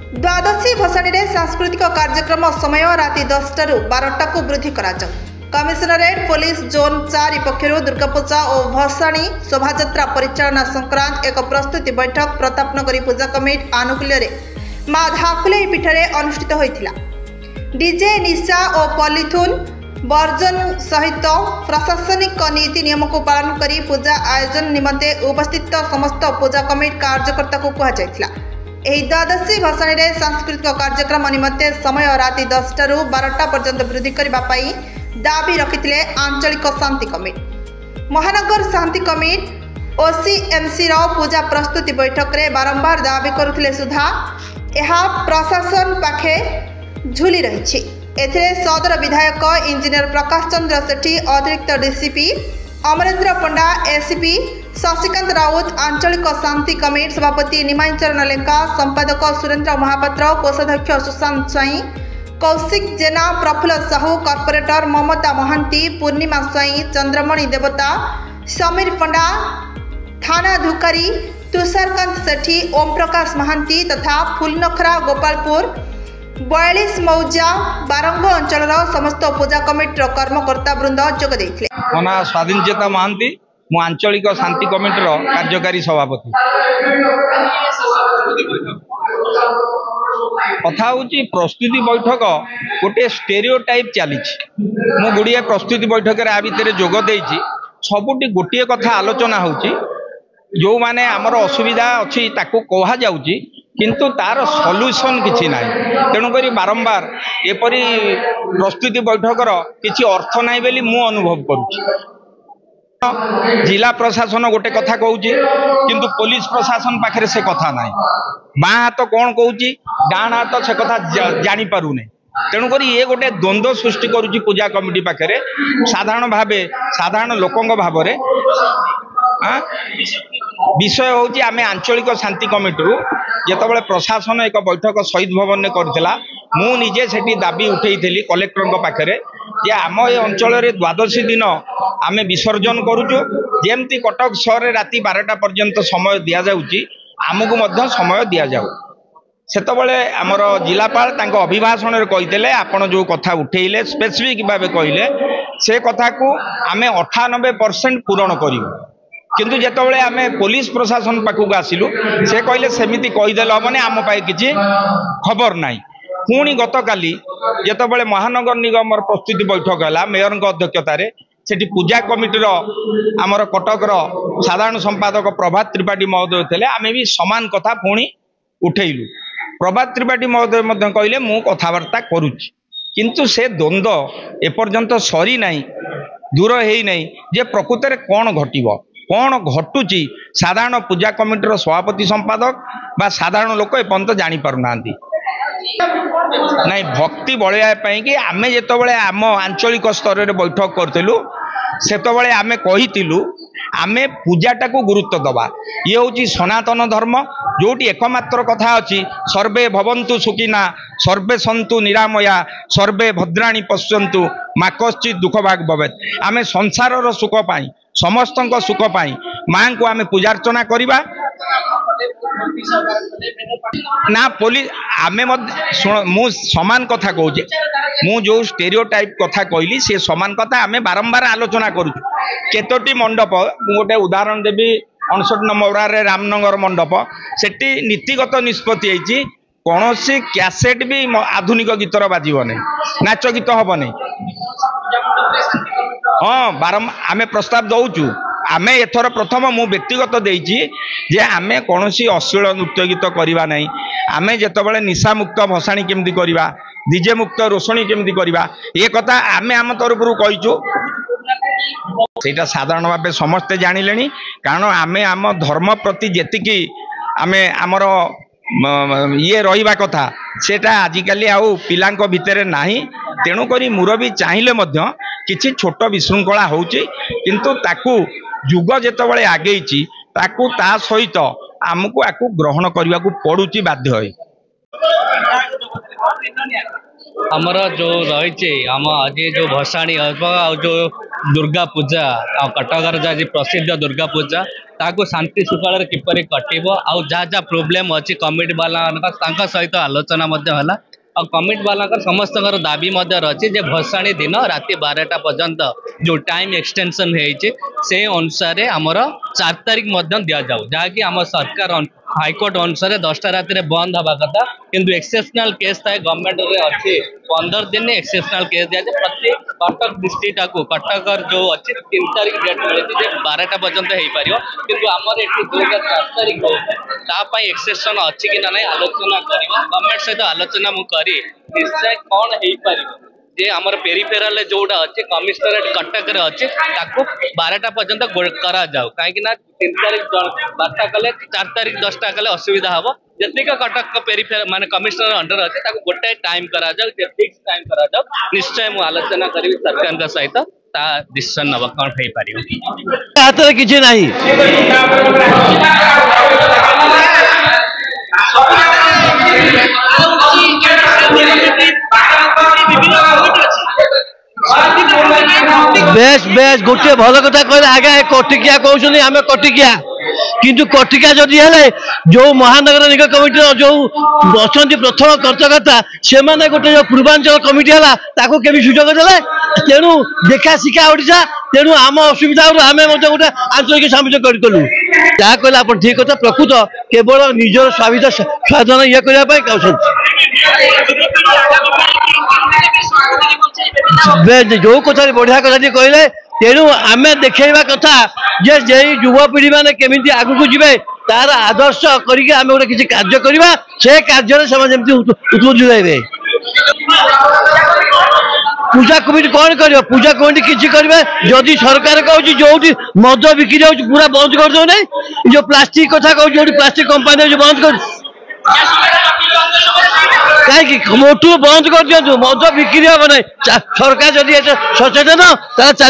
द्वादशी भसाणी रे सांस्कृतिक कार्यक्रम समय राति 10 ରୁ 12 को वृद्धि करा जाऊ। कमिशनरेट पुलिस जोन 4 पक्षर दुर्गापूजा और भसाणी शोभायात्रा परिचालना संक्रांत एक प्रस्तुति बैठक प्रतापनगरी पूजा कमिटी आनुकूल्य माँ धाकुलेई पीठरे अनुष्ठित होइथिला। डीजे निशा और पॉलिथुन वर्जन सहित प्रशासनिक नीति नियम को पालन करी पूजा आयोजन निमंते उपस्थित समस्त पूजा कमिटी कार्यकर्ता को कहा जायथिला। एही द्वादशी भसाणी रे सांस्कृतिक कार्यक्रम निमंते समय राति 10 ରୁ 12 पर्यंत वृद्धि करबा पई दाबी रखिथिले आंचलिक शांति कमिटी। महानगर शांति कमिटी ओसीएमसी रो पूजा प्रस्तुति बैठक रे बारंबार दाबी करुथिले सुधा एहा प्रशासन पाखे झुली रहिछि। एथिरे सदर विधायक इंजीनियर प्रकाश चंद्र सेठी, अतिरिक्त डीसीपी अमरेंद्र पंडा, एसीपी शशिकांत राउत, आंचलिक शांति कमिटी सभापति निमांचरण लेंका, संपादक सुरेंद्र महापात्र, कोषाध्यक्ष सुशांत स्वाई, कौशिक जेना, प्रफुल्ल साहू, कॉर्पोरेटर ममता महांती, पूर्णिमा स्वाई, चंद्रमणि देवता, समीर पंडा, थाना धुकारी, तुषारकांत सेठी, ओम प्रकाश महांती तथा फुलनखरा गोपालपुर 42 मौजा बारंग अंचल समस्त पूजा कमिटी कर्मकर्ता वृंद जोग देथिले। मना स्वाधीन चेता महांती, मु आंचलिक शांति कमिटी कार्यकारी सभापति। कथा हूँ प्रस्तुति बैठक गोटे स्टेरियोटाइप चली। मु गुड़िया प्रस्तुति बैठक आ भितर जोग देइछि। सबुटी गोटे कथा आलोचना होउछि, जो माने आमर असुविधा अच्छी ताकू कहा जाउछि किंतु तार सॉल्यूशन किछि नाही। तेणुकरी बारंबार एपरी प्रस्तुति बैठकर किछि अर्थ नाही बेली मु अनुभव करुछि। जिला प्रशासन गोटे कथा कहूछि किंतु पुलिस प्रशासन पाखरे से कथा नाही। बाँ हाथ कौन कहूछि, डाण हाथ से कथा जानी पारु नै। तेणुकरी ये गोटे द्वंद्व सृष्टि करुछि पूजा कमिटी पाखरे। साधारण भावे साधारण लोकंग भावरे विषय होची आमे आंचलिक शांति कमिटी जेतबळे प्रशासन एक बैठक शहीद भवन ने करथिला, मु निजे सेठी दाबी उठेइथिली कलेक्टर पाखरे जे आम ए अंचल रे द्वादशी दिन आमे विसर्जन करूछु। जेमती कटक शहर राति 12टा पर्यंत समय दिया जाउची, आमको मध्य समय दिया जाउ। सेतबळे आमर जिलापाल तांको अभिभाषण रे कहितले आपण जो कथा उठेइले स्पेसिफिक भाबे कहिले से कथा को आमे 98% पूर्ण करिवु। किंतु जेतबळे आमे पुलिस प्रशासन पाखक आसिलु से कहले सेमिति कहिदेल हमने आम पाए किछि खबर नाही। पुणी गतकाली जेतबळे महानगर निगम प्रस्तुति बैठक हला मेयर अध्यक्षतार सेठी पूजा कमिटी आमर कटकर साधारण संपादक प्रभात त्रिपाठी महोदय थे। आमे भी समान कथा पुणी उठेलु। प्रभात त्रिपाठी महोदय मध्य कहले मु कथबार्ता करुछि, किंतु से द्वंद्व एपर्यंत सरी नाही, दूर हेई नाही जे प्रकृत रे कोन घटिबो कौन घटुची। साधारण पूजा कमिटी सभापति संपादक बा साधारण लोक एपर्यंत जानी पारु नांती। नहीं भक्ति बड़ाई कि आमे जेतबळे आम आंचलिक स्तर रे बैठक करथिलु सेतबळे आमे कहितिलु आमे पूजाटा को गुरुत्व दबा। ये होची सनातन धर्म जोटी एकमात्र कथा अछि सर्वे भवन्तु सुखिना सर्वे सन्तु निरामया सर्वे भद्राणि पश्यन्तु मा कश्चित् दुख भाग भवेत्। आमे संसारर सुख पाई समस्तंक सुख पाई मां को आमे पूजार्चना करिबा ना। पुलिस आमे मु समान कथा कहूचे, मु जो स्टेरियोटाइप कथा कहली से समान कथा आमे बारंबार आलोचना करूँ। केतोटी मंडप गोटे उदाहरण देवी 59 नंबर रे रामनगर मंडप सेठी नीतिगत निष्पत्ति होती कौन सी कैसेट भी आधुनिक गीतर बाजिब नहीं, नाच गीत हम नहीं। हाँ बारंबार आमे प्रस्ताव दौचु। आमे एथर प्रथम मु व्यक्तिगत देइछि जे आमे कोनोसी अश्लील नृत्य गीत करिबा नहीं। आमे जेतबळे निशा मुक्त भसाणी केमती करिबा, डीजे मुक्त रोषणी केमती करिबा ए कथा आमे आम तरफरु कहिछु। सेटा साधारण भावे समस्ते जानिलेनी, कारण आमे आम धर्म प्रति जेतिकी आमे आमर ये रहिबा कथा सेटा आजिकाली आउ पिलांक भितरे नाही। तेणु करी मुरबी चाहिले मध्य किछि छोट विशृंखला होउची, किंतु ताकू जुग जेतबळे आगेइची ताकू ता सहित आमको आकू ग्रहण करने को पड़ुची बाध्य होई। आमर जो रही आम आज जो भसाणी जो दुर्गा पूजा कटकर जहाँ प्रसिद्ध दुर्गा पूजा ताको शांति सुकाल किपर कटब आउ जहाँ जहाँ प्रोब्लेम अच्छी कमिटी वाला सहित आलोचना होला और कमिटी वाला समस्त दाबी अच्छी जे भसाणी दिन राति 12टा पर्यंत जो टाइम एक्सटेंशन से अनुसार आमर 4 तारिख दि जाऊ जहाँकि आम सरकार हाईकोर्ट अनुसार 10टा राति बंद हवा कथा किंतु एक्सेप्शनल केस थाए गवर्नमेंट अच्छी 15 दिन एक्सेप्शनल केस दिया प्रति कटक डिस्ट्रिक्ट को कटकर जो अच्छी 3 तारिख डेट मिली 12टा पर्यंत हो पार किंतु आमर ये 2004 तारिख हो एक्सेप्शन अच्छी कि ना आलोचना करवा गवर्नमेंट सहित आलोचना मुझे निश्चय कौन हो पार जे आमर पेरिफेराल जोटा अच्छे कमिशनरेट कटक अच्छे 12टा पर्यंत करा जाऊ कहीं 3 तारिख 12टा कले 4 तारिख 10टा कले असुविधा हम जतिक कटक पेरिफेरा माने कमिशनर अंडर अच्छे गोटे टाइम करा जाऊ फिक्स टाइम करा जाऊ निश्चय मुझे आलोचना करी सरकार सहित डिसीजन नवा कौन हो पार हाथ में किसी नहीं बेस बेस गोटे भल कथा कहले आगे कटिकिया कहते आम कटिकिया किंतु कटिका जदि हेले जो महानगर निगम कमिटी जो अच्छा प्रथम कर्तकर्ता से गोटे जो पूर्वांचल कमिटी है केमी सुजोग देले तेणु देखा शिखा ओडिशा तेणु आम असुविधा आम गोटे आंचलिक सामना कलु जहाँ कहले आप ठीक कथा प्रकृत केवल निजर स्वाधीन ये करने जो कथा बढ़िया कथा कहले तेणु आम देखा कथा जे युवपीढ़ी मैंने केमी आगू जी तार आदर्श करके आम गोटे किसी कार्य करवा से कार्य उत्बोधित हे पूजा कमिटी कौन कर पूजा कमिटी किसी करेंगे जदि सरकार कहूँ जो मद बिक्री हो पूरा बंद कर दो नहीं जो प्लास्टिक कथा कहूँ जो प्लास्टिक कंपानी जो बंद कर कहीं मोटू बंद कर दिखाँ मद बिक्री हम ना सरकार जदि सचेतन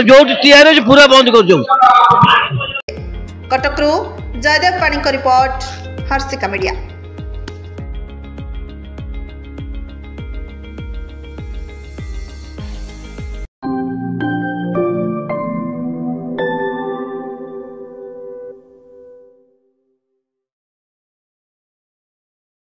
जो तैयारी पूरा बंद कर दो। कटकरू जयदेव पाणी रिपोर्ट हर्षिका मीडिया।